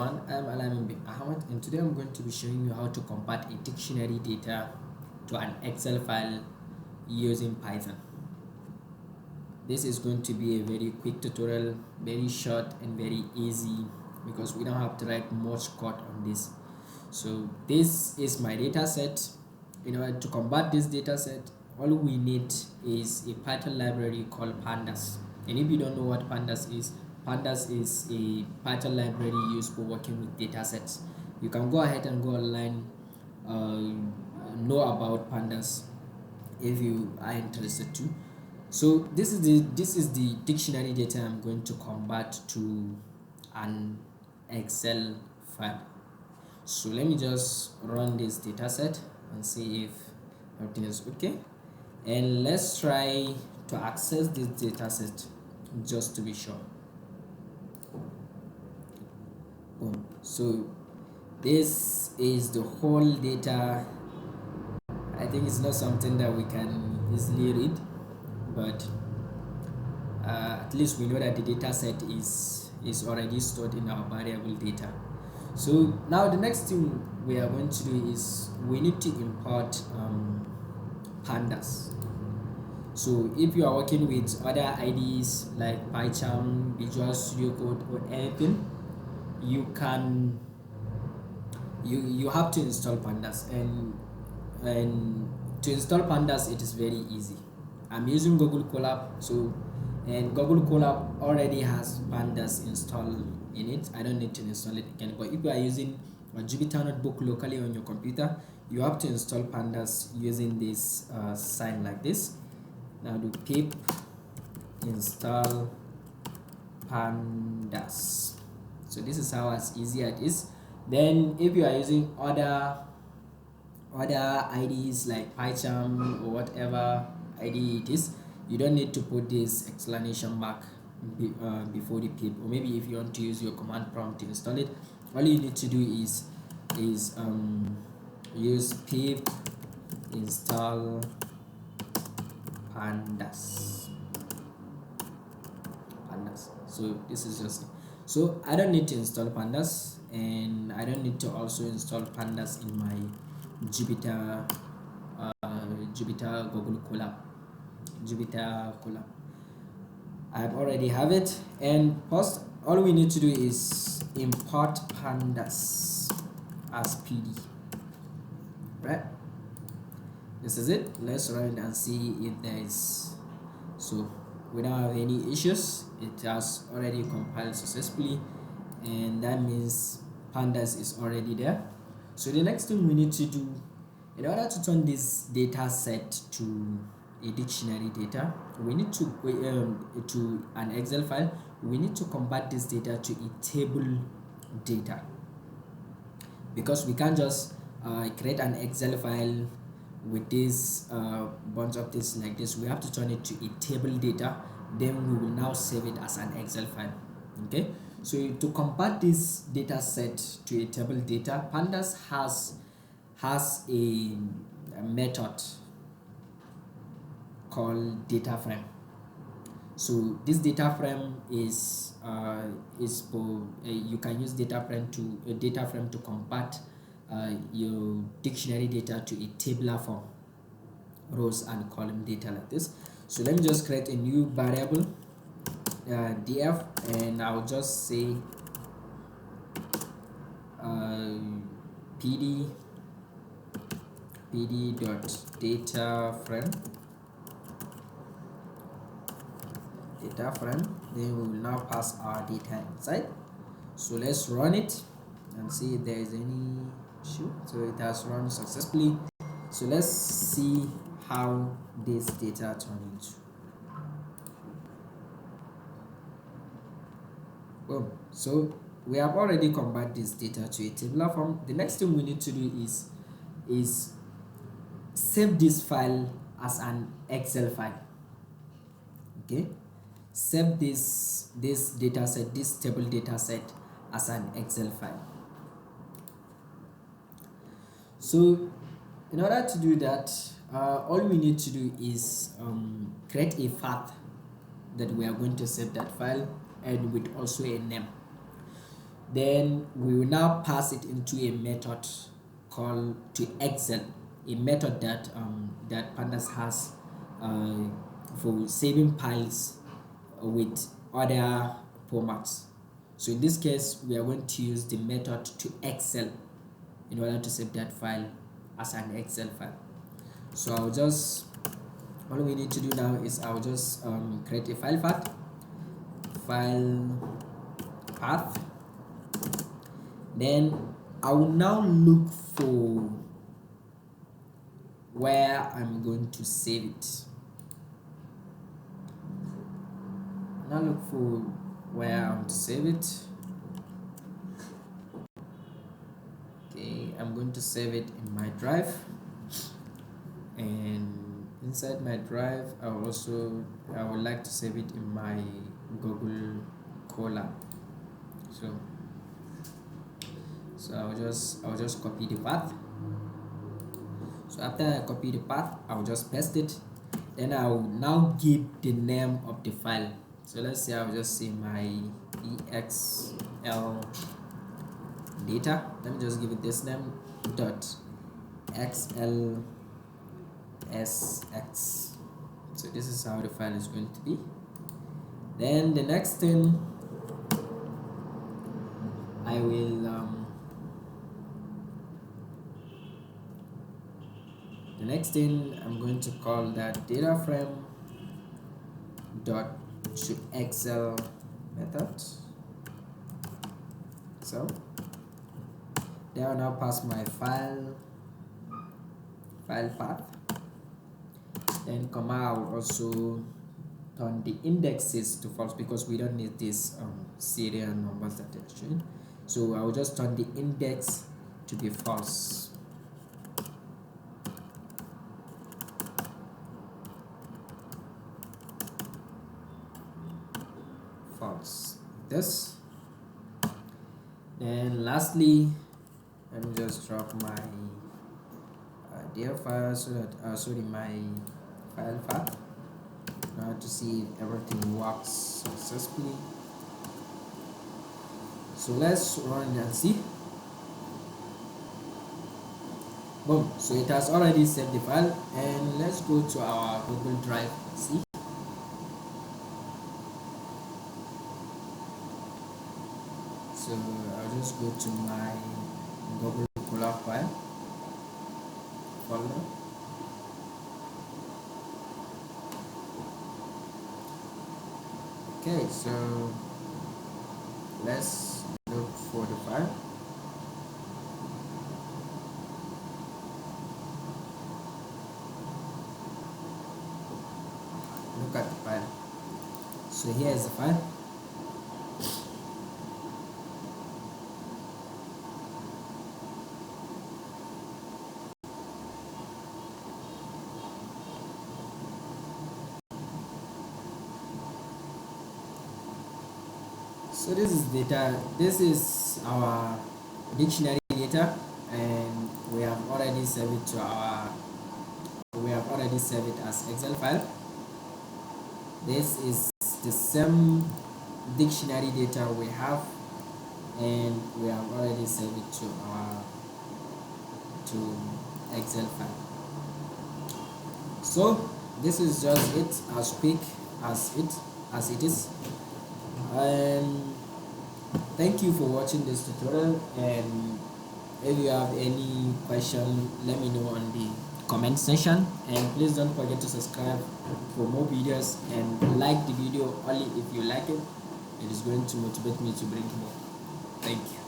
everyone, I'm Alamin bin Ahmed, and today I'm going to be showing you how to convert a dictionary data to an Excel file using Python. This is going to be a very quick tutorial, very short and very easy because we don't have to write much code on this. So this is my data set. In order to convert this data set, all we need is a Python library called Pandas. And if you don't know what Pandas is a Python library used for working with data sets. You can go ahead and go online, know about Pandas if you are interested to. So this is the dictionary data I'm going to convert to an Excel file. So let me just run this data set and see if everything is okay, and let's try to access this data set just to be sure. Boom. So this is the whole data. I think it's not something that we can easily read, but at least we know that the data set is already stored in our variable data. So now the next thing we are going to do is we need to import pandas. So if you are working with other IDEs like PyCharm, Visual Studio Code, or anything, you have to install pandas, and to install pandas it is very easy. I'm using Google Colab, and Google Colab already has pandas installed in it. I don't need to install it again. But if you are using a Jupyter Notebook locally on your computer, you have to install pandas using this sign like this. Now do pip install pandas. So this is how as easy it is. Then if you are using other IDs like PyCharm or whatever IDE it is, you don't need to put this exclamation mark before the pip. Or maybe if you want to use your command prompt to install it, all you need to do is use pip install pandas. So this is just, so I don't need to install pandas, and I don't need to also install pandas in my Jupyter Google Colab. I already have it, and first all we need to do is import pandas as PD, right? This is it. Let's run it and see if there is. So we don't have any issues. It has already compiled successfully, and that means pandas is already there. So the next thing we need to do, in order to turn this data set to a dictionary data, we need to an Excel file. We need to convert this data to a table data, because we can't just create an Excel file with this bunch of this like this. We have to turn it to a table data, then we will now save it as an Excel file. Okay, so to convert this data set to a table data, pandas has a method called data frame. So this data frame is for you can use data frame to convert your dictionary data to a tabular form, rows and column data like this. So let me just create a new variable df, and I'll just say pd dot data frame, then we will now pass our data inside. So let's run it and see if there is any issue. So it has run successfully. So let's see how this data turned into. Boom. So we have already converted this data to a tabular form. The next thing we need to do is save this file as an Excel file. Okay, save this data set, this table data set, as an Excel file. So in order to do that, all we need to do is create a path that we are going to save that file, and with also a name. Then we will now pass it into a method called to Excel, a method that that Pandas has for saving files with other formats. So in this case, we are going to use the method to Excel in order to save that file as an Excel file. So I'll just, all we need to do now is I'll just create a file path. Then I will now look for where I'm going to save it. Now look for where I want to save it. Okay, I'm going to save it in my drive, and inside my drive I would like to save it in my Google Colab. So I'll just copy the path. So after I copy the path, I'll just paste it. Then I'll now give the name of the file. So let's say I'll just say my EXL data. Let me just give it this name, .xlsx. So this is how the file is going to be. Then the next thing I will I'm going to call that data frame dot to Excel method. So there I'll now pass my file path. Then comma, I will also turn the indexes to false because we don't need these serial numbers that they're showing. So I will just turn the index to be false. This. Then lastly, let me just drop my dear file so that my file path now to see if everything works successfully. So let's run and see. Boom, so it has already saved the file, and let's go to our Google Drive and see. So I'll just go to my Google Colab file folder. Okay, so let's look for the file. Look at the file. So here is the file. So this is data. This is our dictionary data, and we have already saved it as Excel file. This is the same dictionary data we have, and we have already saved it to Excel file. So this is just it, as quick as it is. And thank you for watching this tutorial, and if you have any question, let me know on the comment section, and please don't forget to subscribe for more videos and like the video only if you like it. It is going to motivate me to bring more. Thank you.